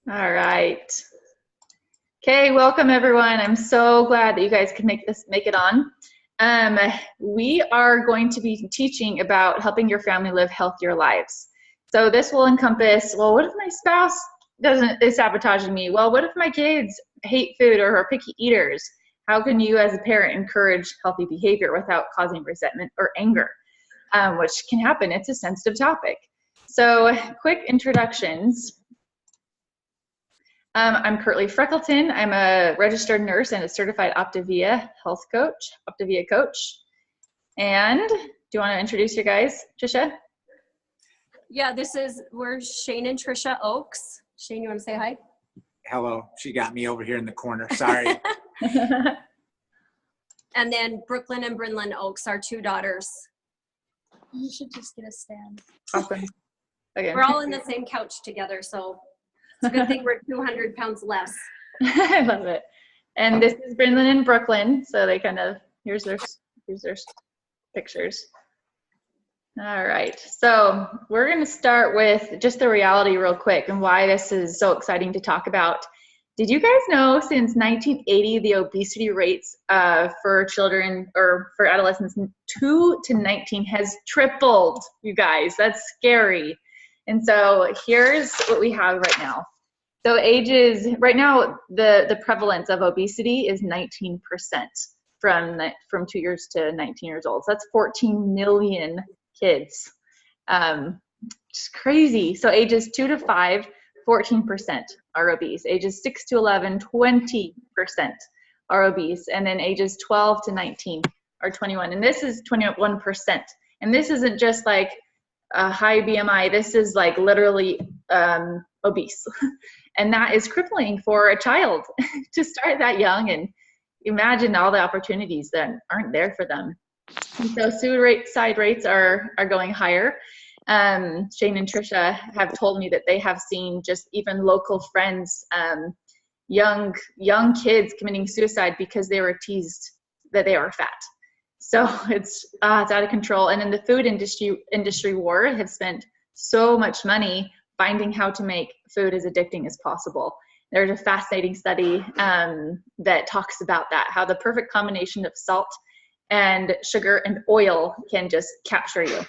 All right. Okay, welcome everyone. I'm so glad that you guys could make it on. We are going to be teaching about helping your family live healthier lives. So this will encompass, well, what if my spouse is sabotaging me? Well, what if my kids hate food or are picky eaters? How can you as a parent encourage healthy behavior without causing resentment or anger, which can happen? It's a sensitive topic. So quick introductions. I'm Curtly Freckleton. I'm a registered nurse and a certified Optavia coach. And do you want to introduce you guys, Tricia? Yeah, we're Shane and Tricia Oaks. Shane, you want to say hi? Hello. She got me over here in the corner. Sorry. And then Brooklyn and Brynlyn Oaks, our two daughters. You should just get a stand. Awesome. Okay. We're all in the same couch together, so it's a good thing we're 200 pounds less. I love it. And this is Brynlyn and Brooklyn. So they kind of, here's their pictures. All right. So we're going to start with just the reality real quick and why this is so exciting to talk about. Did you guys know since 1980, the obesity rates for children or for adolescents 2 to 19 has tripled, you guys? That's scary. And so here's what we have right now. So right now, the prevalence of obesity is 19% from 2 years to 19 years old. So that's 14 million kids. Just crazy. So ages 2 to 5, 14% are obese. Ages 6 to 11, 20% are obese. And then ages 12 to 19 are 21. And this is 21%. And this isn't just like a high BMI. This is like literally obese. And that is crippling for a child to start that young and imagine all the opportunities that aren't there for them. And so suicide rates are going higher. Shane and Tricia have told me that they have seen just even local friends, young kids committing suicide because they were teased that they are fat. So it's out of control. And in the food industry war have spent so much money finding how to make food as addicting as possible. There's a fascinating study that talks about that, how the perfect combination of salt and sugar and oil can just capture you.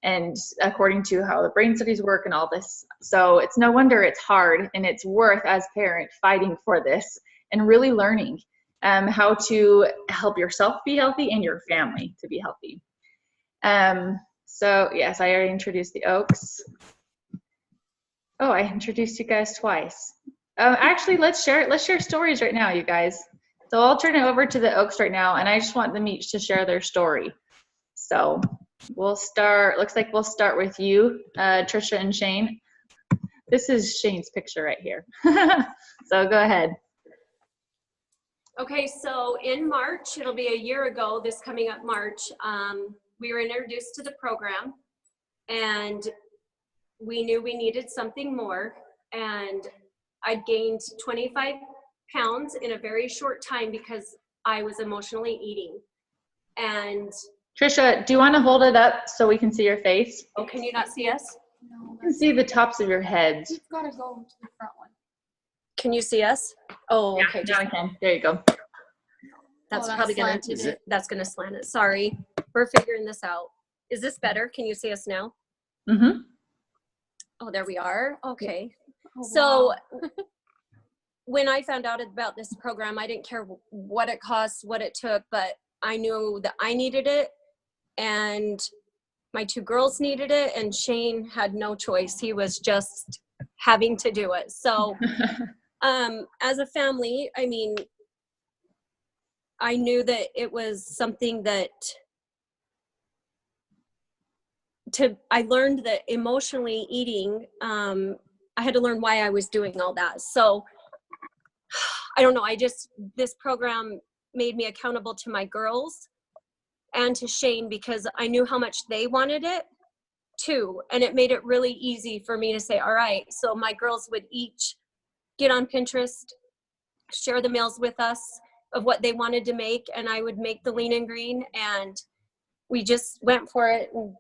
And according to how the brain studies work and all this. So it's no wonder it's hard, and it's worth, as a parent, fighting for this and really learning how to help yourself be healthy and your family to be healthy. So yes, I already introduced the Oaks. Oh, I introduced you guys twice. Actually, let's share stories right now, you guys. So I'll turn it over to the Oaks right now, and I just want them each to share their story. So looks like we'll start with you, Tricia and Shane. This is Shane's picture right here. So go ahead. Okay, so in March, it'll be a year ago, this coming up March, we were introduced to the program, and we knew we needed something more, and I gained 25 pounds in a very short time because I was emotionally eating. And Tricia, do you want to hold it up so we can see your face? oh, can you not see us? No, You can see the tops of your heads. you've got to go to the front one. Can you see us? Oh, Yeah, okay. now I can. There you go. That's that's probably gonna slanted it. that's gonna slant it. Sorry, we're figuring this out. Is this better? Can you see us now? Mm-hmm. Oh, there we are. Okay. Oh, So wow. when I found out about this program, I didn't care what it cost, what it took, but I knew that I needed it, and my two girls needed it, and Shane had no choice. He was just having to do it. So as a family, I mean, I knew that it was something that I learned that emotionally eating, I had to learn why I was doing all that. So I don't know, this program made me accountable to my girls and to Shane because I knew how much they wanted it too. And it made it really easy for me to say, all right, so my girls would each get on Pinterest, share the meals with us of what they wanted to make, and I would make the lean and green, and we just went for it. And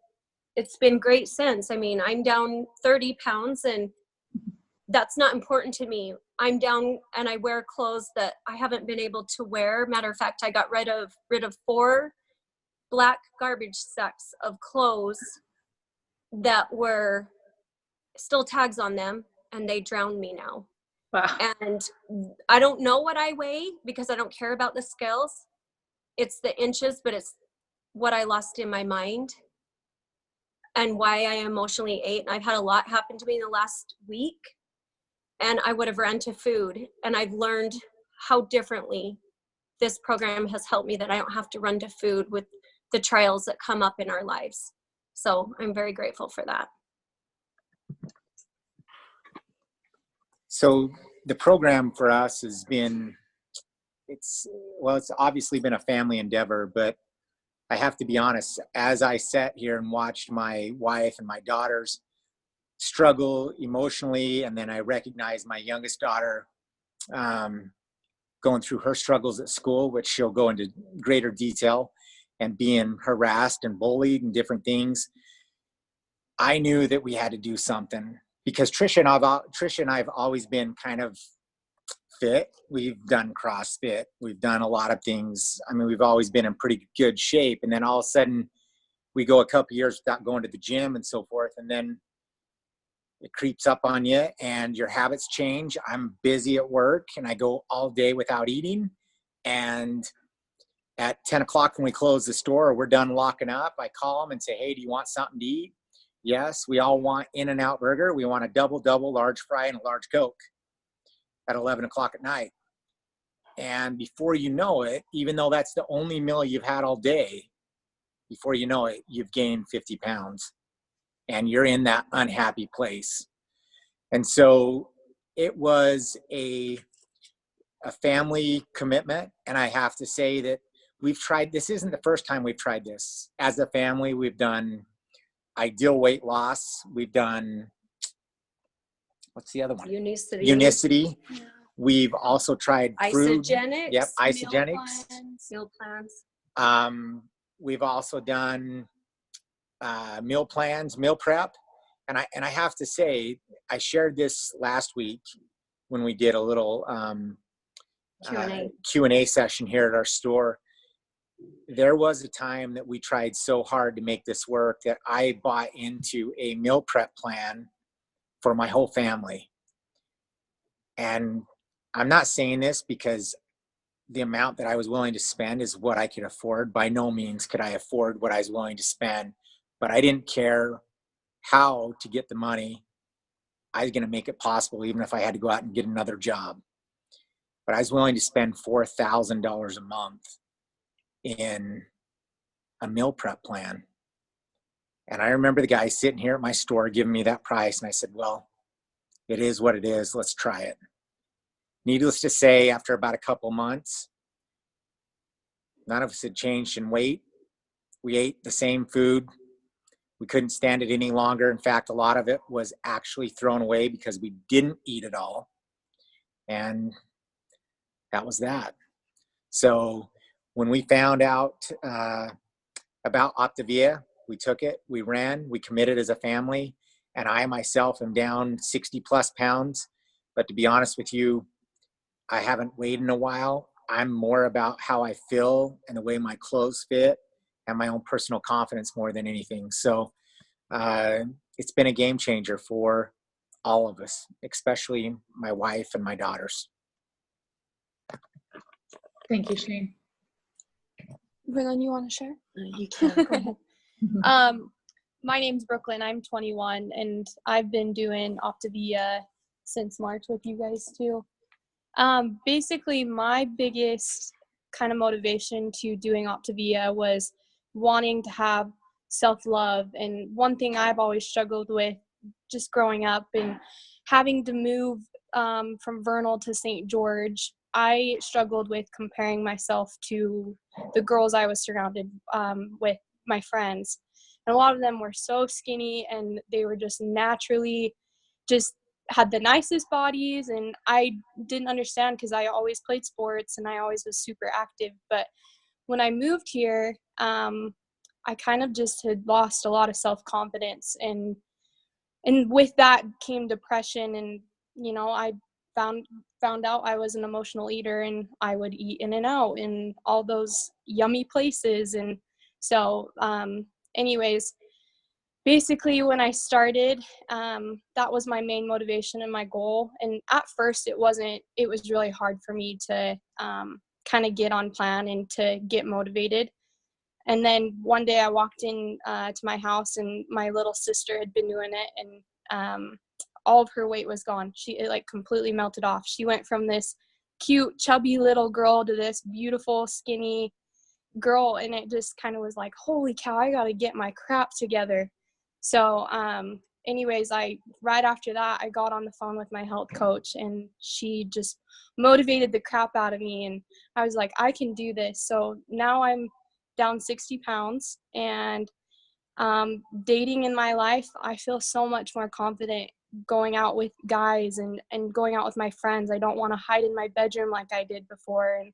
it's been great since. I mean, I'm down 30 pounds, and that's not important to me. I'm down and I wear clothes that I haven't been able to wear. Matter of fact, I got rid of 4 black garbage sacks of clothes that were still tags on them, and they drowned me now. Wow. And I don't know what I weigh because I don't care about the scales. It's the inches, but it's what I lost in my mind and why I emotionally ate. And I've had a lot happen to me in the last week, and I would have run to food. And I've learned how differently this program has helped me, that I don't have to run to food with the trials that come up in our lives. So I'm very grateful for that. So the program for us has been, it's obviously been a family endeavor, but I have to be honest, as I sat here and watched my wife and my daughters struggle emotionally, and then I recognized my youngest daughter going through her struggles at school, which she'll go into greater detail, and being harassed and bullied and different things, I knew that we had to do something, because Tricia and I have always been kind of fit. We've done CrossFit. We've done a lot of things. I mean, we've always been in pretty good shape. And then all of a sudden we go a couple years without going to the gym and so forth. And then it creeps up on you and your habits change. I'm busy at work and I go all day without eating. And at 10 o'clock when we close the store, or we're done locking up, I call them and say, hey, do you want something to eat? Yes, we all want In-N-Out burger. We want a double, large fry and a large Coke at 11 o'clock at night. And before you know it, even though that's the only meal you've had all day, before you know it, you've gained 50 pounds and you're in that unhappy place. And so it was a family commitment. And I have to say that we've tried, this isn't the first time we've tried this. As a family, we've done ideal weight loss. We've done, what's the other one? Unicity. Yeah. We've also tried food. Isogenics. Yep, isogenics. Meal plans. We've also done meal plans, meal prep. And I have to say, I shared this last week when we did a little Q&A session here at our store. There was a time that we tried so hard to make this work that I bought into a meal prep plan for my whole family. And I'm not saying this because the amount that I was willing to spend is what I could afford. By no means could I afford what I was willing to spend, but I didn't care how to get the money. I was going to make it possible, even if I had to go out and get another job. But I was willing to spend $4,000 a month in a meal prep plan. And I remember the guy sitting here at my store giving me that price. And I said, well, it is what it is. Let's try it. Needless to say, after about a couple months, none of us had changed in weight. We ate the same food. We couldn't stand it any longer. In fact, a lot of it was actually thrown away because we didn't eat it all. And that was that. So when we found out about Optavia, we took it, we ran, we committed as a family, and I myself am down 60 plus pounds. But to be honest with you, I haven't weighed in a while. I'm more about how I feel and the way my clothes fit and my own personal confidence more than anything. So it's been a game changer for all of us, especially my wife and my daughters. Thank you, Shane. Verlin, you want to share? You can. Go ahead. My name's Brooklyn. I'm 21, and I've been doing Optavia since March with you guys too. Basically, my biggest kind of motivation to doing Optavia was wanting to have self-love. And one thing I've always struggled with just growing up and having to move from Vernal to St. George, I struggled with comparing myself to the girls I was surrounded with, my friends. And a lot of them were so skinny, and they were just naturally just had the nicest bodies. And I didn't understand because I always played sports and I always was super active. But when I moved here, I kind of just had lost a lot of self-confidence. And with that came depression and I found out I was an emotional eater, and I would eat in and out in all those yummy places. And so anyways, basically when I started, that was my main motivation and my goal. And at first it was really hard for me to kind of get on plan and to get motivated. And then one day I walked in to my house, and my little sister had been doing it, and all of her weight was gone. It like completely melted off. She went from this cute, chubby little girl to this beautiful, skinny girl, and it just kind of was like, holy cow, I got to get my crap together. So anyways, right after that, I got on the phone with my health coach, and she just motivated the crap out of me, and I was like, I can do this. So now I'm down 60 pounds, and dating in my life, I feel so much more confident going out with guys and going out with my friends. I don't want to hide in my bedroom like I did before. And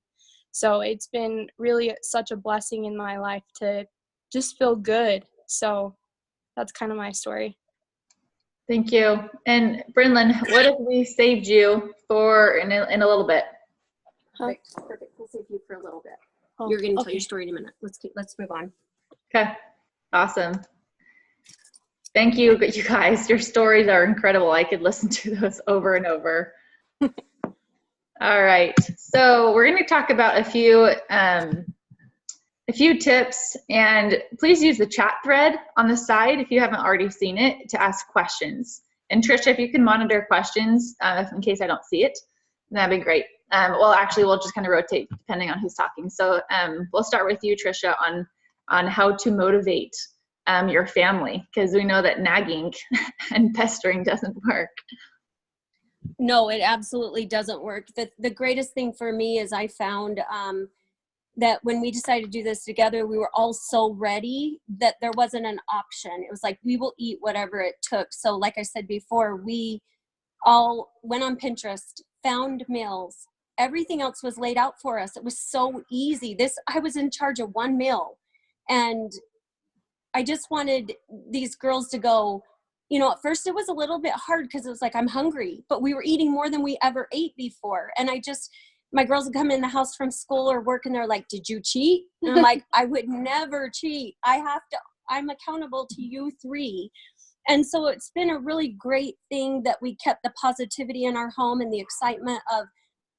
so it's been really such a blessing in my life to just feel good. So that's kind of my story. Thank you. And Brinlyn, what if we saved you for in a little bit? Perfect. We'll save you for a little bit. Oh, You're going to tell okay. your story in a minute. Let's move on. Okay. Awesome. Thank you, you guys. Your stories are incredible. I could listen to those over and over. All right. So we're going to talk about a few tips, and please use the chat thread on the side if you haven't already seen it to ask questions. And Tricia, if you can monitor questions in case I don't see it, that'd be great. Well, actually, we'll just kind of rotate depending on who's talking. So we'll start with you, Tricia, on how to motivate your family, because we know that nagging and pestering doesn't work. No, it absolutely doesn't work. The greatest thing for me is I found that when we decided to do this together, we were all so ready that there wasn't an option. It was like, we will eat whatever it took. So like I said before, we all went on Pinterest, found meals. Everything else was laid out for us. It was so easy. I was in charge of one meal, and I just wanted these girls to go, at first it was a little bit hard because it was like, I'm hungry, but we were eating more than we ever ate before. And my girls would come in the house from school or work, and they're like, did you cheat? And I'm like, I would never cheat. I'm accountable to you three. And so it's been a really great thing that we kept the positivity in our home and the excitement of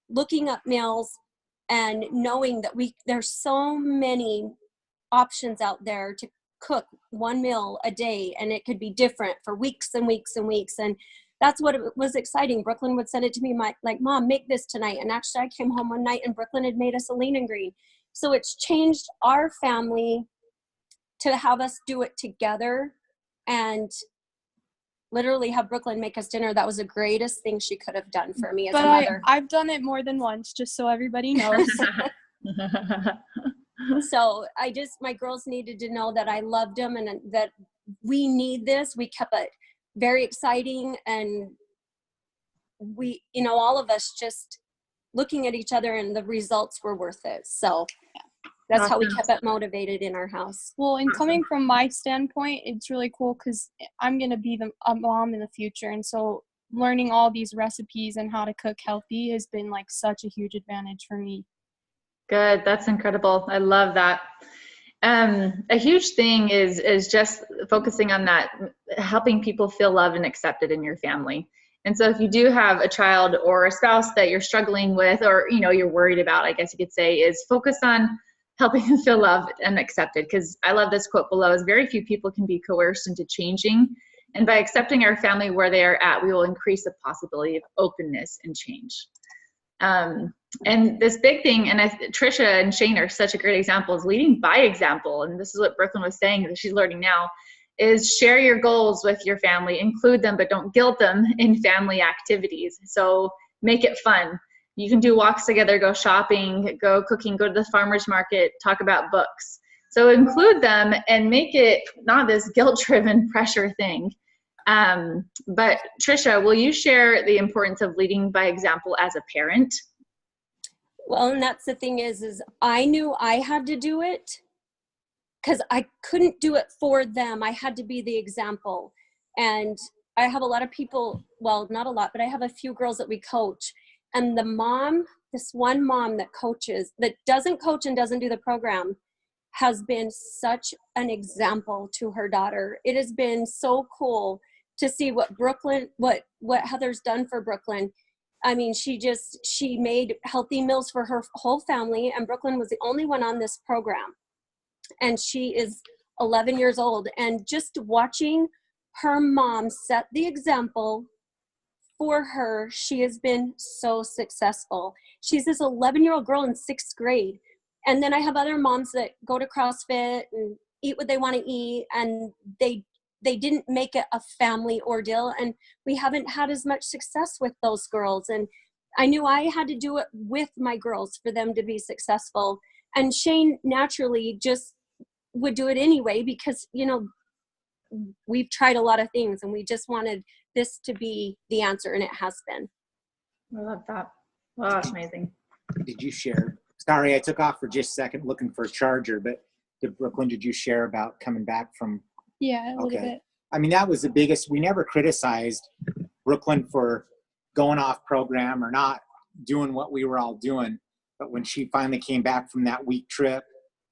looking up meals and knowing that there's so many options out there to cook one meal a day, and it could be different for weeks and weeks and weeks. And that's what it was exciting. Brooklyn would send it to me, like, Mom, make this tonight. And actually I came home one night and Brooklyn had made us a lean and green. So it's changed our family to have us do it together and literally have Brooklyn make us dinner. That was the greatest thing she could have done for me as a mother. I've done it more than once, just so everybody knows. So my girls needed to know that I loved them and that we need this. We kept it very exciting, and we, all of us just looking at each other, and the results were worth it. So that's how we kept it motivated in our house. Well, and coming from my standpoint, it's really cool because I'm going to be a mom in the future. And so learning all these recipes and how to cook healthy has been like such a huge advantage for me. Good. That's incredible. I love that. A huge thing is just focusing on that, helping people feel loved and accepted in your family. And so if you do have a child or a spouse that you're struggling with, or, you're worried about, I guess you could say, is focus on helping them feel loved and accepted. Because I love this quote below, is very few people can be coerced into changing. And by accepting our family where they are at, we will increase the possibility of openness and change. And this big thing, and Tricia and Shane are such a great example, is leading by example. And this is what Brooklyn was saying that she's learning now, is share your goals with your family, include them, but don't guilt them in family activities. So make it fun. You can do walks together, go shopping, go cooking, go to the farmer's market, talk about books. So include them and make it not this guilt-driven pressure thing. But Tricia, will you share the importance of leading by example as a parent? Well, and that's the thing is I knew I had to do it because I couldn't do it for them. I had to be the example. And I have a lot of people, well, not a lot, but I have a few girls that we coach. And this one mom that coaches, that doesn't coach and doesn't do the program, has been such an example to her daughter. It has been so cool to see what Heather's done for Brooklyn. I mean, she made healthy meals for her whole family, and Brooklyn was the only one on this program. And she is 11 years old, and just watching her mom set the example for her, she has been so successful. She's this 11-year-old girl in 6th grade. And then I have other moms that go to CrossFit and eat what they want to eat, and they didn't make it a family ordeal, and we haven't had as much success with those girls. And I knew I had to do it with my girls for them to be successful. And Shane naturally just would do it anyway, because, you know, we've tried a lot of things and we just wanted this to be the answer, and it has been. I love that. Wow, that's amazing. Did you share? Sorry, I took off for just a second looking for a charger, but Brooklyn, did you share about coming back from? Yeah, a little bit. I mean, that was the biggest. We never criticized Brooklyn for going off program or not doing what we were all doing. But when she finally came back from that week trip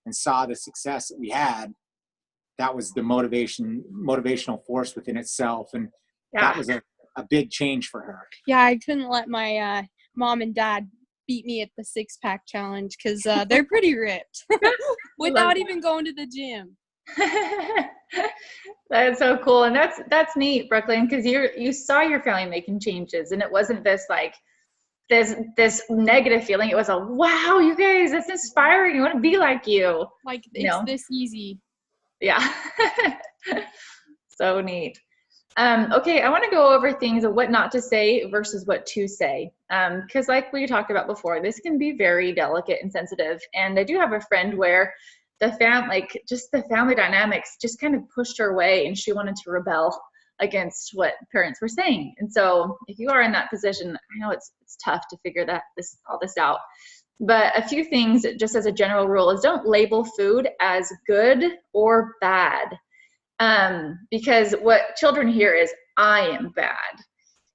and saw the success that we had, that was the motivational force within itself. And that was a big change for her. Yeah, I couldn't let my mom and dad beat me at the 6-pack challenge, because they're pretty ripped without even going to the gym. That's so cool. And that's neat, Brooklyn, because you saw your family making changes, and it wasn't this like this negative feeling. It was a wow, you guys, that's inspiring. I want to be like you. Like, it's this easy. Yeah. So neat. Okay, I want to go over things of what not to say versus what to say. Because like we talked about before, this can be very delicate and sensitive. And I do have a friend where the family dynamics just kind of pushed her away, and she wanted to rebel against what parents were saying. And so if you are in that position, I know it's tough to figure all this out. But a few things, just as a general rule, is don't label food as good or bad. Because what children hear is, I am bad,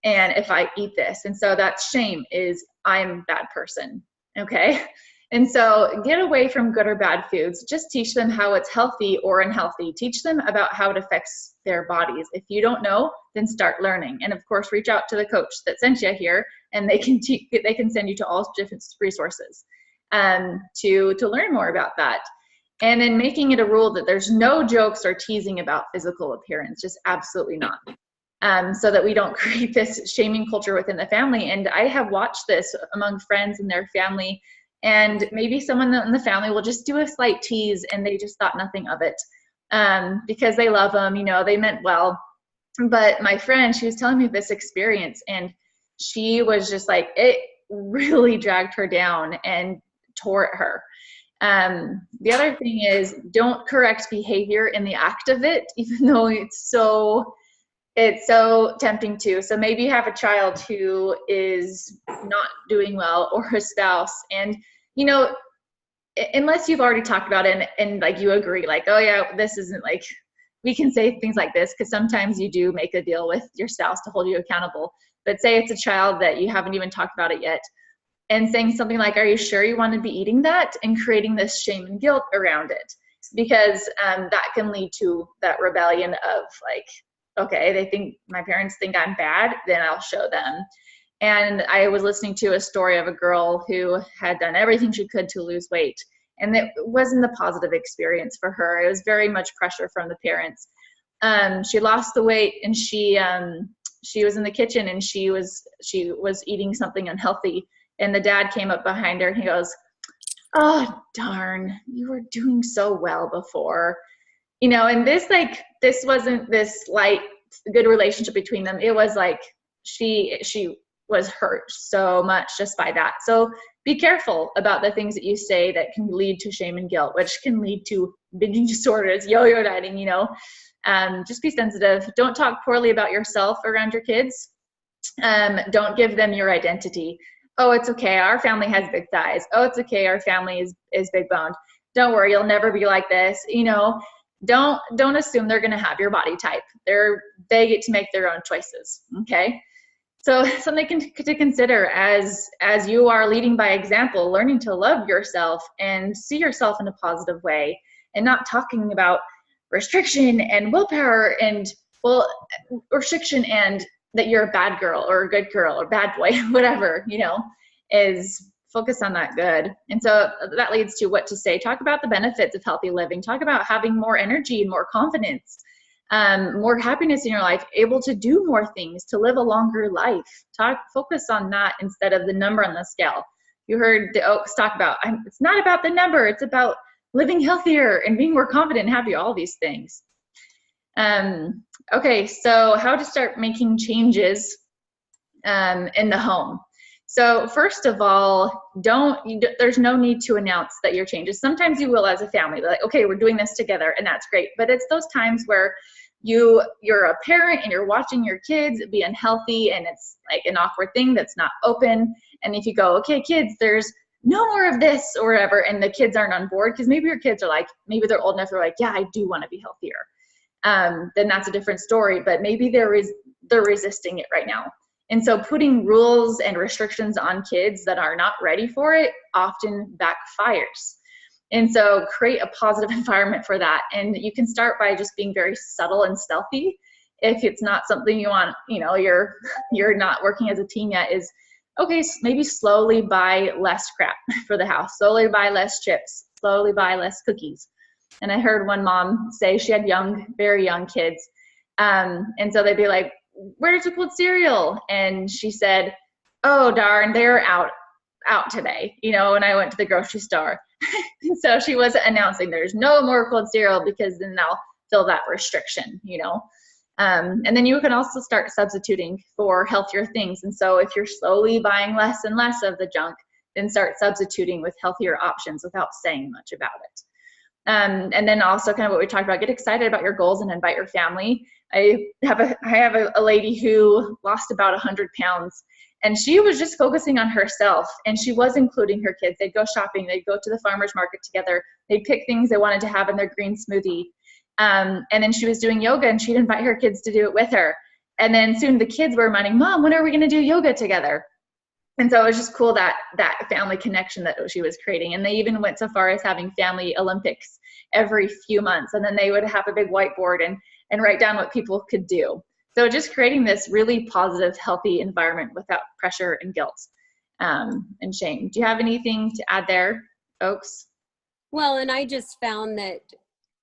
and if I eat this, and so that shame is, I'm a bad person. Okay. And so get away from good or bad foods. Just teach them how it's healthy or unhealthy. Teach them about how it affects their bodies. If you don't know, then start learning. And of course, reach out to the coach that sent you here, and they can send you to all different resources to learn more about that. And then making it a rule that there's no jokes or teasing about physical appearance, just absolutely not. So that we don't create this shaming culture within the family. And I have watched this among friends and their family, and maybe someone in the family will just do a slight tease and they just thought nothing of it because they love them, they meant well. But my friend, she was telling me this experience, and she was just like, it really dragged her down and tore at her. The other thing is, don't correct behavior in the act of it, even though it's so tempting to. So maybe you have a child who is not doing well, or a spouse, and unless you've already talked about it and like you agree, like, oh yeah, this isn't like, we can say things like this, because sometimes you do make a deal with your spouse to hold you accountable. But say it's a child that you haven't even talked about it yet, and saying something like, are you sure you want to be eating that? And creating this shame and guilt around it, because that can lead to that rebellion of like, okay, my parents think I'm bad, then I'll show them. And I was listening to a story of a girl who had done everything she could to lose weight, and it wasn't a positive experience for her. It was very much pressure from the parents. She lost the weight, and she was in the kitchen, and she was eating something unhealthy. And the dad came up behind her, and he goes, oh, darn, you were doing so well before. And this wasn't this light, good relationship between them. It was like she was hurt so much just by that. So be careful about the things that you say that can lead to shame and guilt, which can lead to binging disorders, yo-yo dieting, just be sensitive. Don't talk poorly about yourself around your kids. Don't give them your identity. Oh, it's okay, our family has big thighs. Oh, it's okay, our family is big boned. Don't worry, you'll never be like this. don't assume they're going to have your body type. They get to make their own choices. Okay. So something to consider as you are leading by example, learning to love yourself and see yourself in a positive way, and not talking about restriction and willpower and restriction and that you're a bad girl or a good girl or bad boy, whatever, is focus on that good. And so that leads to what to say. Talk about the benefits of healthy living. Talk about having more energy and more confidence, more happiness in your life, able to do more things, to live a longer life. Focus on that instead of the number on the scale. You heard the Oaks talk about, it's not about the number, it's about living healthier and being more confident and happy, all these things. Okay, so how to start making changes in the home. So first of all, there's no need to announce that your changes. Sometimes you will as a family, like, okay, we're doing this together, and that's great. But it's those times where you're a parent and you're watching your kids be unhealthy, and it's like an awkward thing that's not open. And if you go, okay, kids, there's no more of this or whatever, and the kids aren't on board, because maybe your kids are like, maybe they're old enough, they're like, yeah, I do want to be healthier. Then that's a different story. But maybe they're resisting it right now. And so putting rules and restrictions on kids that are not ready for it often backfires. And so create a positive environment for that. And you can start by just being very subtle and stealthy. If it's not something you want, you're not working as a team yet, is okay, maybe slowly buy less crap for the house, slowly buy less chips, slowly buy less cookies. And I heard one mom say she had very young kids. And so they'd be like, where's the cold cereal? And she said, oh, darn, they're out today, and I went to the grocery store. So she wasn't announcing there's no more cold cereal, because then they'll feel that restriction, and then you can also start substituting for healthier things. And so if you're slowly buying less and less of the junk, then start substituting with healthier options without saying much about it. And then also kind of what we talked about, get excited about your goals and invite your family. I have a lady who lost about 100 pounds, and she was just focusing on herself, and she was including her kids. They'd go shopping, they'd go to the farmer's market together, they'd pick things they wanted to have in their green smoothie. And then she was doing yoga, and she'd invite her kids to do it with her. And then soon the kids were reminding, Mom, when are we going to do yoga together? And so it was just cool that family connection that she was creating. And they even went so far as having family Olympics every few months. And then they would have a big whiteboard and write down what people could do. So just creating this really positive, healthy environment without pressure and guilt and shame. Do you have anything to add there, Oaks? Well, and I just found that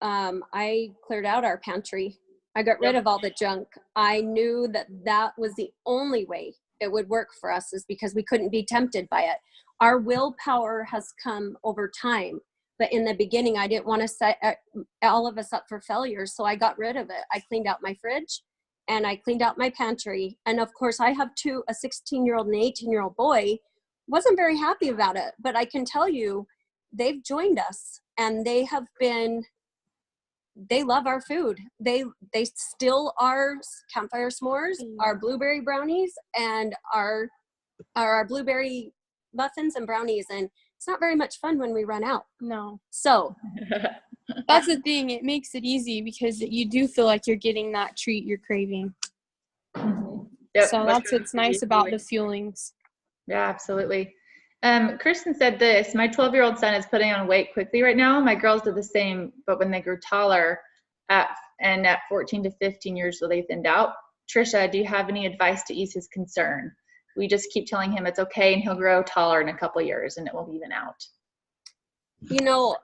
I cleared out our pantry. I got rid of all the junk. I knew that was the only way it would work for us, is because we couldn't be tempted by it. Our willpower has come over time, but in the beginning, I didn't want to set all of us up for failure, so I got rid of it. I cleaned out my fridge, and I cleaned out my pantry. And of course, I have a 16-year-old and an 18-year-old boy. Wasn't very happy about it, but I can tell you, they've joined us, and they love our food. They still are campfire s'mores, our blueberry brownies, and our blueberry muffins and brownies. And it's not very much fun when we run out. No. So that's the thing. It makes it easy because you do feel like you're getting that treat you're craving. Mm-hmm. Yep. So that's what's nice about the fuelings. Yeah, absolutely. Kristen said this, my 12-year-old son is putting on weight quickly right now. My girls did the same, but when they grew taller at 14 to 15 years old, they thinned out. Tricia, do you have any advice to ease his concern? We just keep telling him it's okay and he'll grow taller in a couple years and it will even out.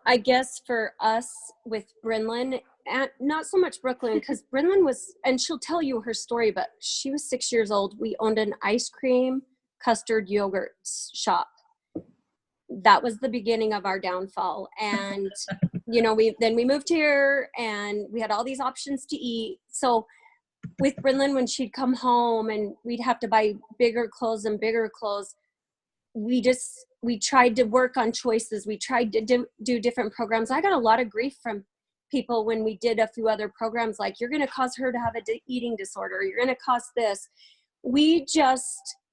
I guess for us with Brinlyn, and not so much Brooklyn, because Brinlyn was, and she'll tell you her story, but she was 6 years old. We owned an ice cream, custard, yogurt shop. That was the beginning of our downfall. And, we moved here and we had all these options to eat. So with Brinlyn, when she'd come home and we'd have to buy bigger clothes, we tried to work on choices. We tried to do different programs. I got a lot of grief from people when we did a few other programs, like, you're going to cause her to have a eating disorder. You're going to cause this.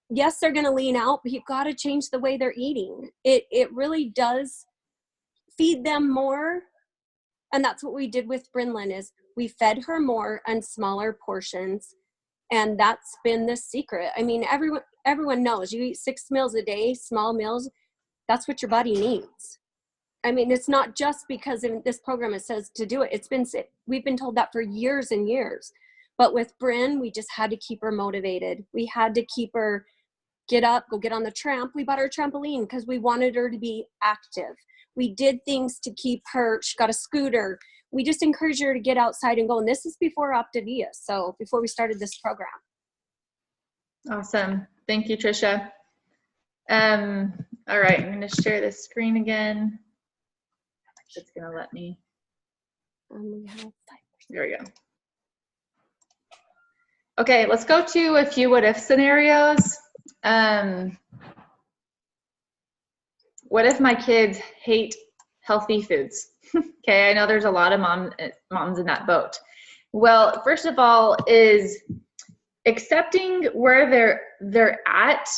Yes, they're going to lean out, but you've got to change the way they're eating. It really does feed them more And that's what we did with Brinlyn is we fed her more and smaller portions. And that's been the secret. I mean, everyone knows you eat 6 meals a day, small meals. That's what your body needs. I mean, it's not just because in this program it says to do it. We've been told that for years and years. But with Bryn, we just had to keep her motivated. We had to keep her get up, go get on the tramp. We bought her a trampoline because we wanted her to be active. We did things to keep her. She got a scooter. We just encouraged her to get outside and go. And this is before Optavia. So before we started this program. Awesome. Thank you, Tricia. All right, I'm going to share this screen again. It's going to let me. We have 5%. There we go. Okay, let's go to a few what if scenarios. What if my kids hate healthy foods? Okay, I know there's a lot of moms in that boat. Well, first of all is accepting where they're at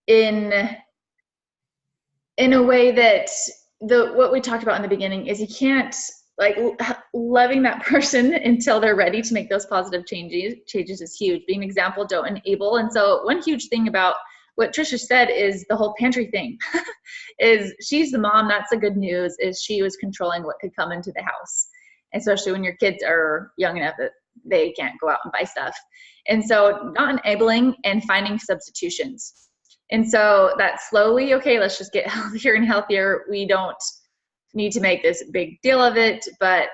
in a way that what we talked about in the beginning is you can't like loving that person until they're ready to make those positive changes is huge. Being an example, don't enable. And so one huge thing about what Tricia said is the whole pantry thing is she's the mom. That's the good news is she was controlling what could come into the house, especially when your kids are young enough that they can't go out and buy stuff. And so not enabling and finding substitutions. And so that slowly, okay, let's just get healthier and healthier. We don't need to make this big deal of it, but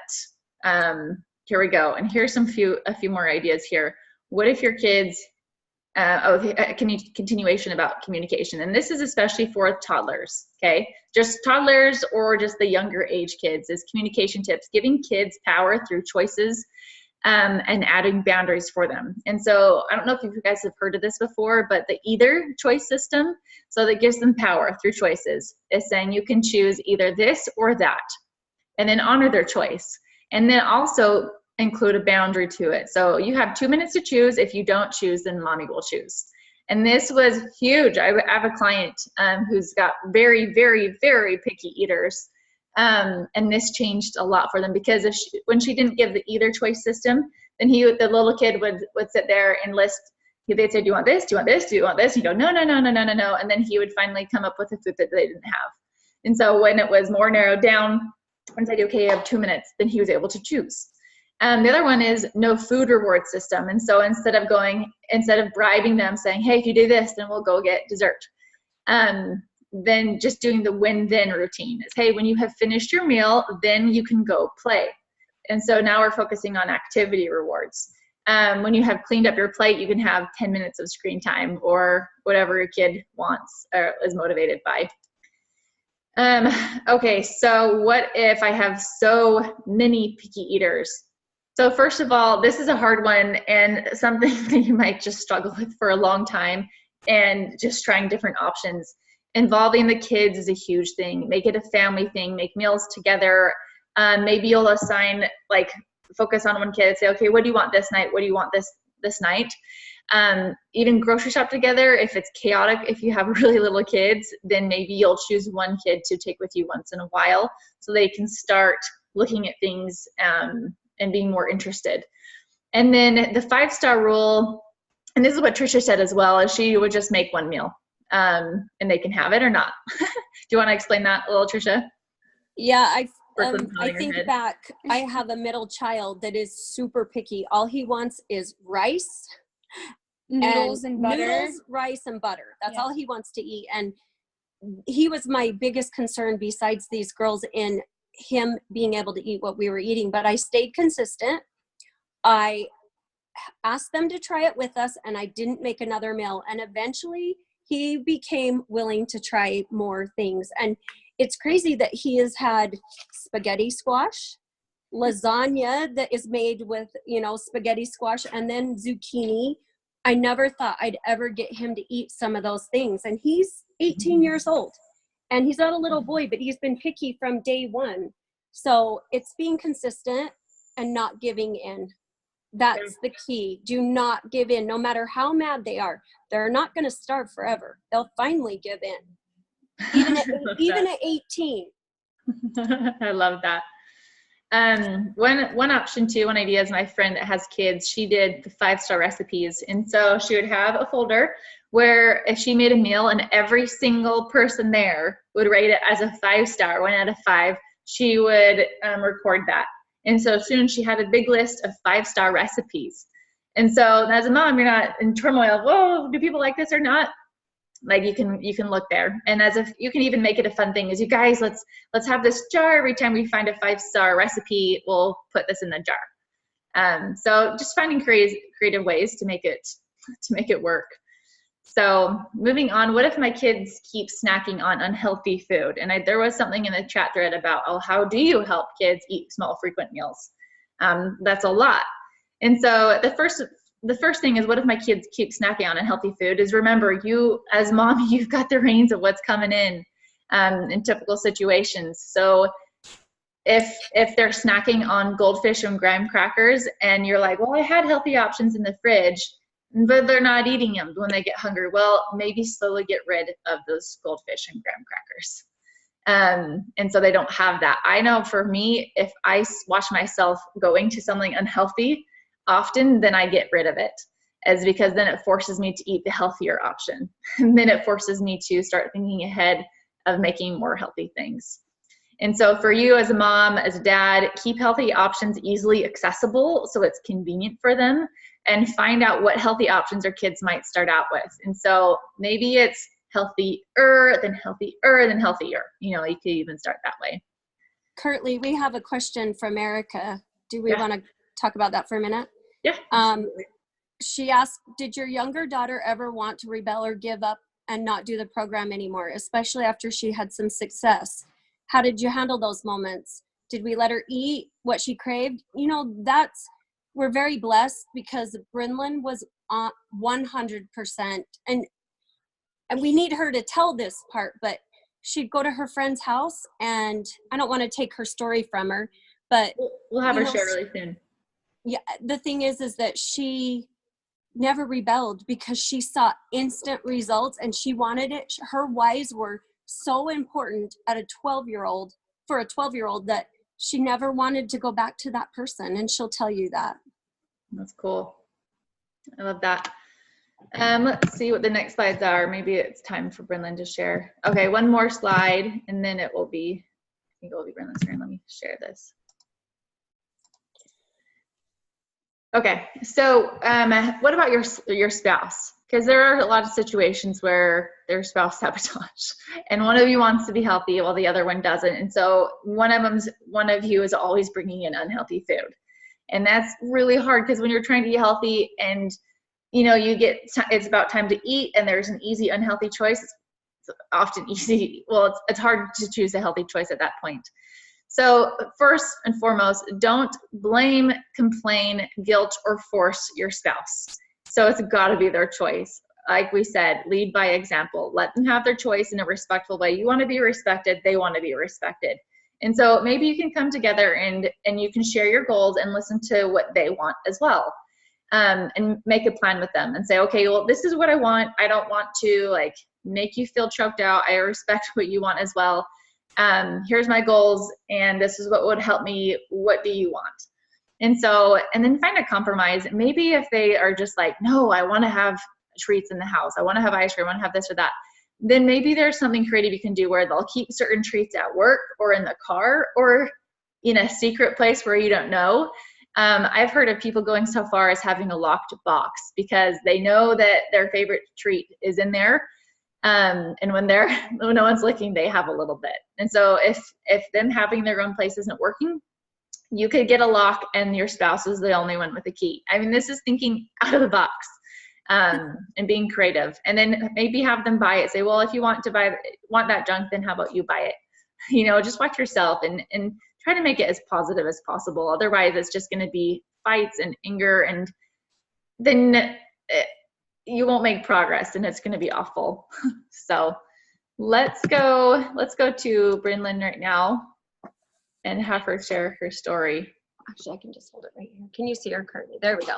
here we go. And here's a few more ideas here. What if your kids, continuation about communication, and this is especially for toddlers, okay? Just toddlers or just the younger age kids is communication tips, giving kids power through choices and adding boundaries for them. And so I don't know if you guys have heard of this before, but the either choice system, so that gives them power through choices, is saying you can choose either this or that, and then honor their choice. And then also include a boundary to it. So you have 2 minutes to choose. If you don't choose, then mommy will choose. And this was huge. I have a client who's got very, very, very picky eaters. And this changed a lot for them because when she didn't give the either choice system, then the little kid would sit there and list. They'd say, "Do you want this? Do you want this? Do you want this?" And he'd go, "No, no, no, no, no, no, no." And then he would finally come up with a food that they didn't have. And so when it was more narrowed down, once I said, "Okay, you have 2 minutes," then he was able to choose. The other one is no food reward system. And so instead of bribing them saying, "Hey, if you do this, then we'll go get dessert." Then just doing the win-then routine is, hey, when you have finished your meal, then you can go play. And so now we're focusing on activity rewards. When you have cleaned up your plate, you can have 10 minutes of screen time or whatever your kid wants or is motivated by. Okay, so what if I have so many picky eaters? So first of all, this is a hard one and something that you might just struggle with for a long time, and just trying different options. Involving the kids is a huge thing. Make it a family thing. Make meals together. Maybe you'll assign, focus on one kid and say, okay, what do you want this night? What do you want this night? Even grocery shop together. If it's chaotic, if you have really little kids, then maybe you'll choose one kid to take with you once in a while so they can start looking at things and being more interested. And then the 5-star rule, and this is what Tricia said as well, is she would just make one meal. And they can have it or not. Do you want to explain that a little, Tricia? Yeah, I think back, I have a middle child that is super picky. All he wants is rice, noodles and butter. Noodles, rice, and butter. That's all he wants to eat. And he was my biggest concern besides these girls in him being able to eat what we were eating. But I stayed consistent. I asked them to try it with us, and I didn't make another meal. And eventually he became willing to try more things. And it's crazy that he has had spaghetti squash, lasagna that is made with, spaghetti squash, and then zucchini. I never thought I'd ever get him to eat some of those things. And he's 18 years old. And he's not a little boy, but he's been picky from day one. So it's being consistent and not giving in. That's the key. Do not give in. No matter how mad they are, they're not going to starve forever. They'll finally give in. Even at 18. I love that. One option too, one idea is my friend that has kids, she did the 5-star recipes. And so she would have a folder where if she made a meal and every single person there would rate it as a 5-star, 1 out of 5, she would record that. And so soon she had a big list of 5-star recipes. And so as a mom, you're not in turmoil, whoa, do people like this or not? Like you can look there, and as if you can even make it a fun thing is, you guys, let's have this jar. Every time we find a 5-star recipe, we'll put this in the jar. So just finding creative ways to make it work. So moving on, what if my kids keep snacking on unhealthy food? And there was something in the chat thread about, oh, how do you help kids eat small frequent meals? That's a lot. And so the first thing is, what if my kids keep snacking on unhealthy food? Is remember, you as mom, you've got the reins of what's coming in typical situations. So if they're snacking on goldfish and graham crackers, and you're like, well, I had healthy options in the fridge, but they're not eating them when they get hungry. Well, maybe slowly get rid of those goldfish and graham crackers. And so they don't have that. I know for me, if I watch myself going to something unhealthy often, then I get rid of it, as because then it forces me to eat the healthier option. And then it forces me to start thinking ahead of making more healthy things. And so for you as a mom, as a dad, keep healthy options easily accessible so it's convenient for them, and find out what healthy options our kids might start out with. And so maybe it's healthier, then healthier, then healthier. You could even start that way. Currently, we have a question from Erica. Do we want to talk about that for a minute? Yeah. She asked, did your younger daughter ever want to rebel or give up and not do the program anymore, especially after she had some success? How did you handle those moments? Did we let her eat what she craved? We're very blessed because Brinlyn was on 100%. And we need her to tell this part, but she'd go to her friend's house, and I don't want to take her story from her, but we'll have her share really soon. Yeah, the thing is that she never rebelled because she saw instant results and she wanted it. Her whys were so important for a 12-year-old that she never wanted to go back to that person, and she'll tell you that. That's cool. I love that. Let's see what the next slides are. Maybe it's time for Brinlyn to share. Okay, one more slide, and then I think it will be Brinlyn's turn. Let me share this. Okay, so what about your spouse? Because there are a lot of situations where their spouse sabotage, and one of you wants to be healthy while the other one doesn't, and so one of you is always bringing in unhealthy food, and that's really hard because when you're trying to be healthy and it's about time to eat, and there's an easy unhealthy choice. It's often easy. Well, it's hard to choose a healthy choice at that point. So first and foremost, don't blame, complain, guilt, or force your spouse. So it's got to be their choice. Like we said, lead by example. Let them have their choice in a respectful way. You want to be respected, they want to be respected. And so maybe you can come together and you can share your goals and listen to what they want as well. And make a plan with them and say, okay, well, this is what I want. I don't want to make you feel choked out. I respect what you want as well. Here's my goals, and this is what would help me. What do you want? And then find a compromise. Maybe if they are just like, no, I want to have treats in the house, I want to have ice cream, I want to have this or that, then maybe there's something creative you can do where they'll keep certain treats at work or in the car or in a secret place where you don't know. I've heard of people going so far as having a locked box because they know that their favorite treat is in there. And when no one's looking, they have a little bit. And so if them having their own place isn't working, you could get a lock and your spouse is the only one with a key. I mean, this is thinking out of the box, and being creative. And then maybe have them buy it. Say, well, if you want that junk, then how about you buy it? Just watch yourself and try to make it as positive as possible. Otherwise, it's just going to be fights and anger, and then you won't make progress, and it's going to be awful. So let's go to Brinlyn right now and have her share her story. Actually, I can just hold it right here. Can you see her currently? There we go.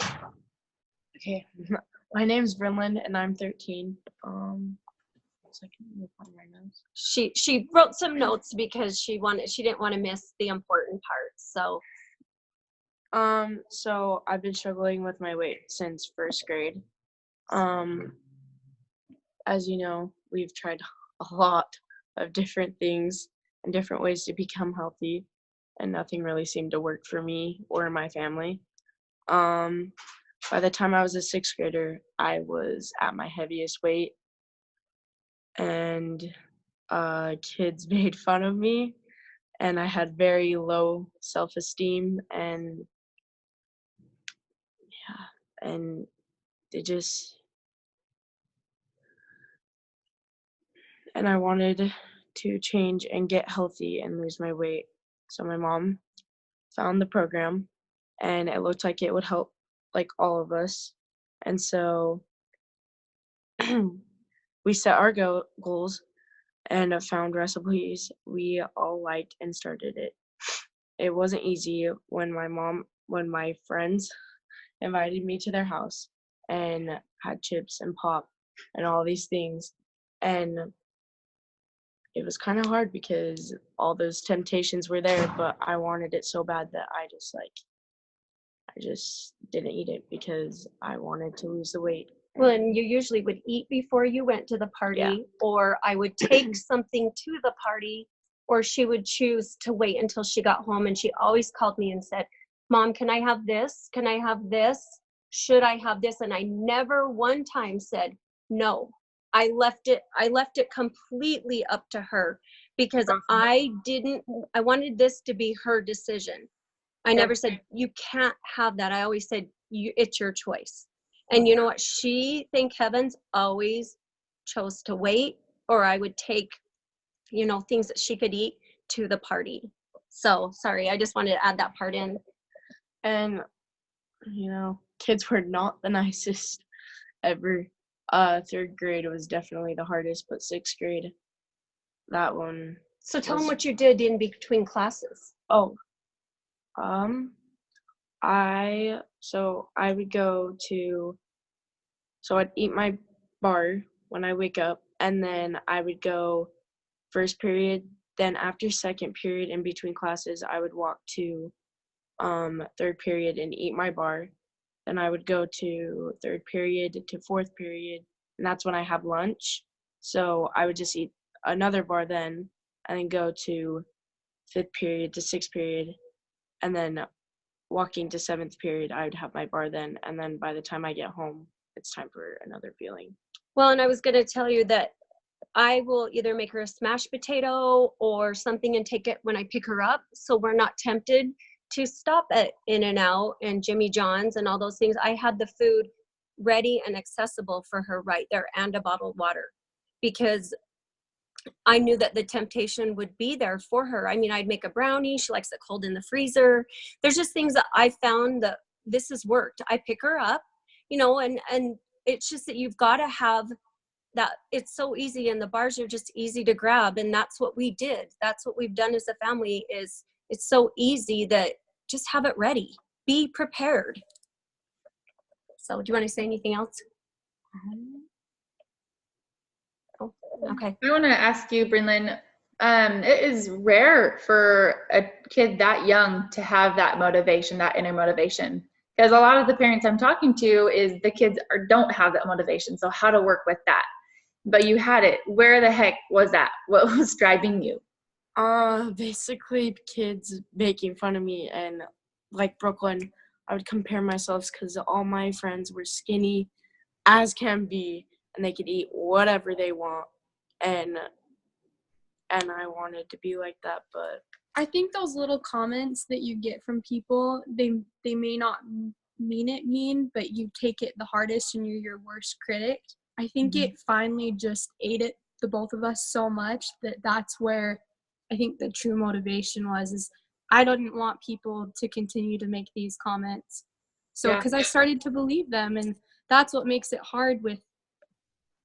Okay, my name's Brinlyn, and I'm 13. She wrote some notes because she didn't want to miss the important parts. So so I've been struggling with my weight since first grade. As you know, we've tried a lot of different things and different ways to become healthy, and nothing really seemed to work for me or my family. By the time I was a sixth grader, I was at my heaviest weight, and kids made fun of me, and I had very low self-esteem, and and they just, and I wanted to change and get healthy and lose my weight. So my mom found the program, and it looked like it would help like all of us. And so we set our goals and found recipes we all liked and started it. It wasn't easy when my friends invited me to their house and had chips and pop and all these things. And it was kind of hard because all those temptations were there, but I wanted it so bad that I just didn't eat it because I wanted to lose the weight. well, and you usually would eat before you went to the party, or I would take something to the party, or she would choose to wait until she got home. And she always called me and said, Mom, can I have this? Can I have this? Should I have this? And I never one time said no. I left it completely up to her because I wanted this to be her decision. I never said, you can't have that. I always said, it's your choice. And you know what? She, thank heavens, always chose to wait, or I would take, things that she could eat to the party. So, sorry, I just wanted to add that part in. And, kids were not the nicest ever. Third grade was definitely the hardest, but sixth grade, that one. So tell them what you did in between classes. Oh, I would go to, I'd eat my bar when I wake up, and then I would go first period. Then after second period in between classes, I would walk to third period and eat my bar. Then I would go to third period to fourth period, and that's when I have lunch. So I would just eat another bar then, and then go to fifth period to sixth period, and then walking to seventh period, I would have my bar then, and then by the time I get home, it's time for another feeling. Well, and I was going to tell you that I will either make her a smashed potato or something and take it when I pick her up, so we're not tempted to stop at In-N-Out and Jimmy John's and all those things. I had the food ready and accessible for her right there, and a bottled water, because I knew that the temptation would be there for her. I mean, I'd make a brownie. She likes it cold in the freezer. There's just things that I found that this has worked. I pick her up, and it's just that you've got to have that. It's so easy, and the bars are just easy to grab. And that's what we did. That's what we've done as a family. Is it's so easy that just have it ready. Be prepared. So do you want to say anything else? Oh, okay. I want to ask you, Brinlyn, it is rare for a kid that young to have that motivation, that inner motivation, because a lot of the parents I'm talking to is the kids don't have that motivation. So how to work with that? But you had it. Where the heck was that? What was driving you? Basically kids making fun of me, and like Brooklyn, I would compare myself because all my friends were skinny as can be, and they could eat whatever they want, and I wanted to be like that. But I think those little comments that you get from people, they may not mean it mean, but you take it the hardest and you're your worst critic. I think it finally just ate at the both of us so much that's where I think the true motivation is I didn't want people to continue to make these comments. So, because I started to believe them, and that's what makes it hard with,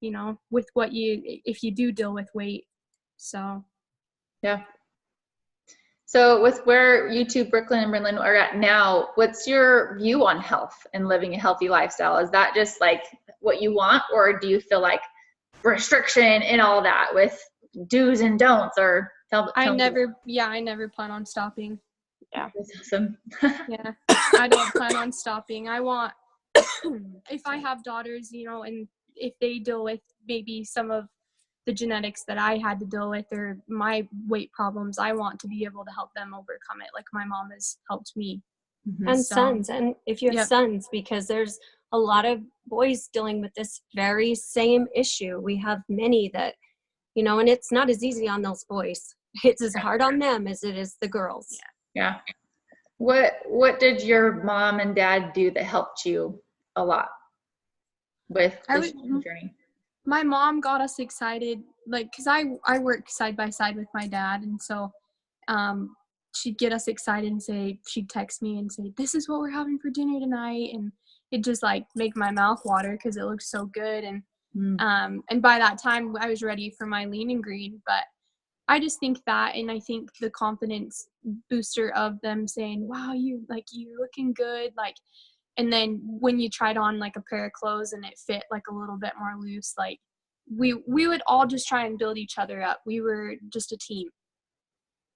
with if you do deal with weight. So. Yeah. So with where you two, Brooklyn and Brinlyn, are at now, what's your view on health and living a healthy lifestyle? Is that just like what you want, or do you feel like restriction and all that with do's and don'ts, or tell I me. never plan on stopping. Yeah. That's awesome. Yeah. I don't plan on stopping. I want, if I have daughters, you know, and if they deal with maybe some of the genetics that I had to deal with or my weight problems, I want to be able to help them overcome it like my mom has helped me. Mhm. And So, sons, and if you have yep. sons, because there's a lot of boys dealing with this very same issue. We have many that, you know, and it's not as easy on those boys. It's as hard on them as it is the girls. Yeah. What did your mom and dad do that helped you a lot with this journey? My mom got us excited, like, because I work side by side with my dad, and so she'd get us excited and say, she'd text me and say, this is what we're having for dinner tonight, and it just like make my mouth water because it looked so good. And and by that time I was ready for my lean and green. But I just think that, and I think the confidence booster of them saying, wow, you're looking good, like, and then when you tried on like a pair of clothes and it fit like a little bit more loose, like we would all just try and build each other up. We were just a team.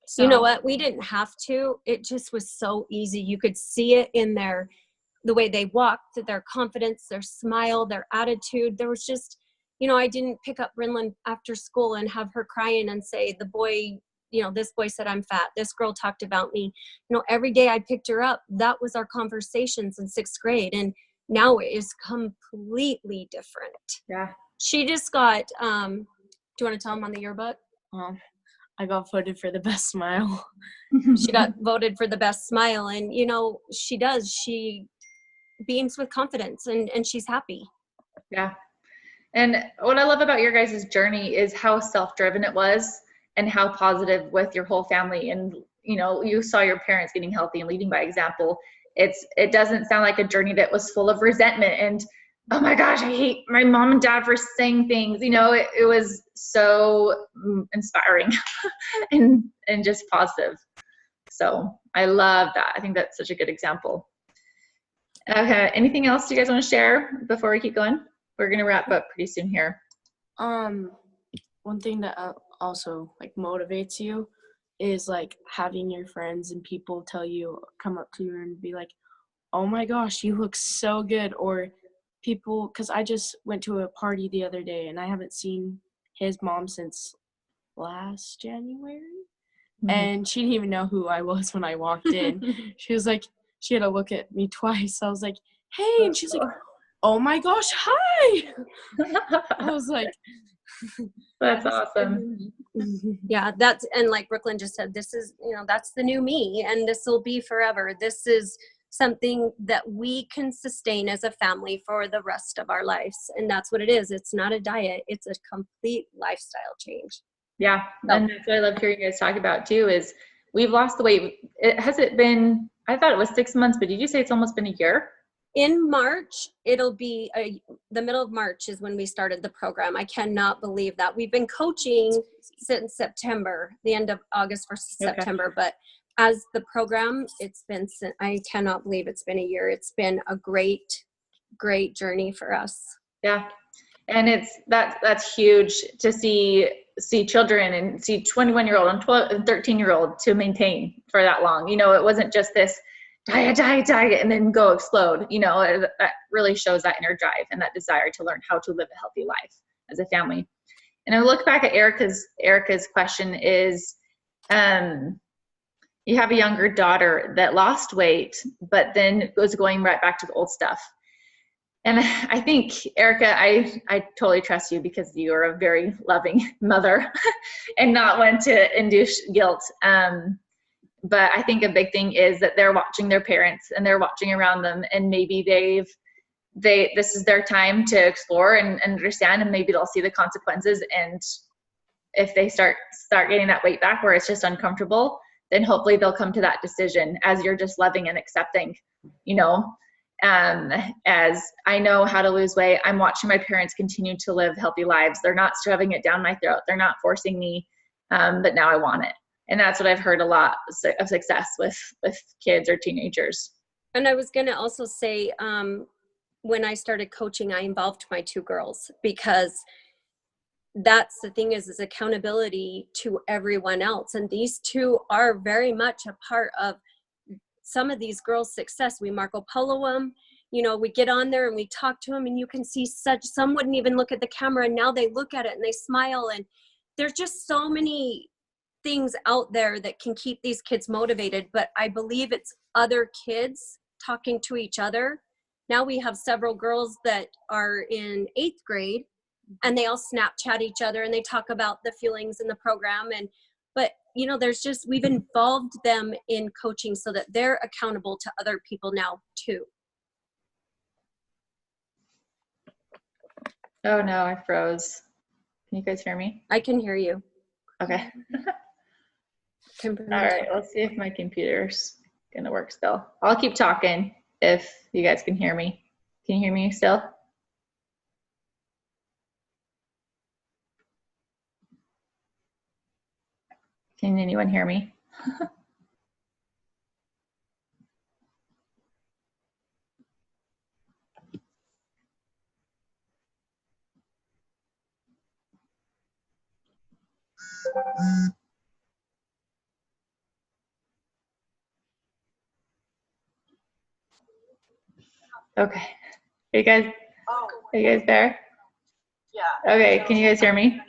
So, you know what? We didn't have to. It just was so easy. You could see it in the way they walked, their confidence, their smile, their attitude. There was just, you know, I didn't pick up Brinlyn after school and have her crying and say, the boy, you know, this boy said I'm fat. This girl talked about me. You know, every day I picked her up. That was our conversations in 6th grade. And now it is completely different. Yeah. She just got, do you want to tell them on the yearbook? I got voted for the best smile. She got voted for the best smile. And, you know, she does. She beams with confidence and she's happy. Yeah. And what I love about your guys' journey is how self-driven it was and how positive with your whole family. And, you know, you saw your parents getting healthy and leading by example. It doesn't sound like a journey that was full of resentment and, oh my gosh, I hate my mom and dad for saying things. You know, it was so inspiring and just positive. So I love that. I think that's such a good example. Okay. Anything else you guys want to share before we keep going? We're going to wrap up pretty soon here. One thing that also like motivates you is like having your friends and people come up to you and be like, oh my gosh, you look so good. Or people, because I just went to a party the other day and I haven't seen his mom since last January. Mm-hmm. And she didn't even know who I was when I walked in. She was like, she had to look at me twice. I was like, hey, and she's like, oh my gosh, hi. I was like, that's awesome. Yeah, and like Brooklyn just said, this is, you know, that's the new me, and this will be forever. This is something that we can sustain as a family for the rest of our lives. And that's what it is. It's not a diet. It's a complete lifestyle change. Yeah. And that's what I love hearing you guys talk about too, is we've lost the weight. Has it been, I thought it was 6 months, but did you say it's almost been a year? In March, it'll be the middle of March is when we started the program. I cannot believe that. We've been coaching since September, the end of August, 1st September. But as the program, I cannot believe it's been a year. It's been a great, great journey for us. Yeah. And that's huge to see children and see 21-year-old and 12 and 13-year-old to maintain for that long. You know, it wasn't just this diet, and then go explode. You know, that really shows that inner drive and that desire to learn how to live a healthy life as a family. And I look back at Erica's question is, you have a younger daughter that lost weight, but then was going right back to the old stuff. And I think, Erica, I totally trust you because you are a very loving mother and not one to induce guilt. But I think a big thing is that they're watching their parents and they're watching around them, and maybe this is their time to explore and understand, and maybe they'll see the consequences. And if they start getting that weight back where it's just uncomfortable, then hopefully they'll come to that decision as you're just loving and accepting, you know. As I know how to lose weight, I'm watching my parents continue to live healthy lives. They're not shoving it down my throat. They're not forcing me, but now I want it. And that's what I've heard a lot of success with kids or teenagers. And I was going to also say, when I started coaching, I involved my 2 girls because that's the thing is accountability to everyone else. And these two are very much a part of some of these girls' success. We Marco Polo them, you know, we get on there and we talk to them, and you can see some wouldn't even look at the camera, and now they look at it and they smile. And there's just so many things out there that can keep these kids motivated. But I believe it's other kids talking to each other. Now we have several girls that are in 8th grade, and they all Snapchat each other and they talk about the feelings in the program. But you know, we've involved them in coaching so that they're accountable to other people now too. Oh no, I froze. Can you guys hear me? I can hear you. Okay. All right, let's see if my computer's gonna work still. I'll keep talking if you guys can hear me. Can you hear me still? Can anyone hear me? Okay. Are you guys there? Yeah. Okay, can you guys hear me?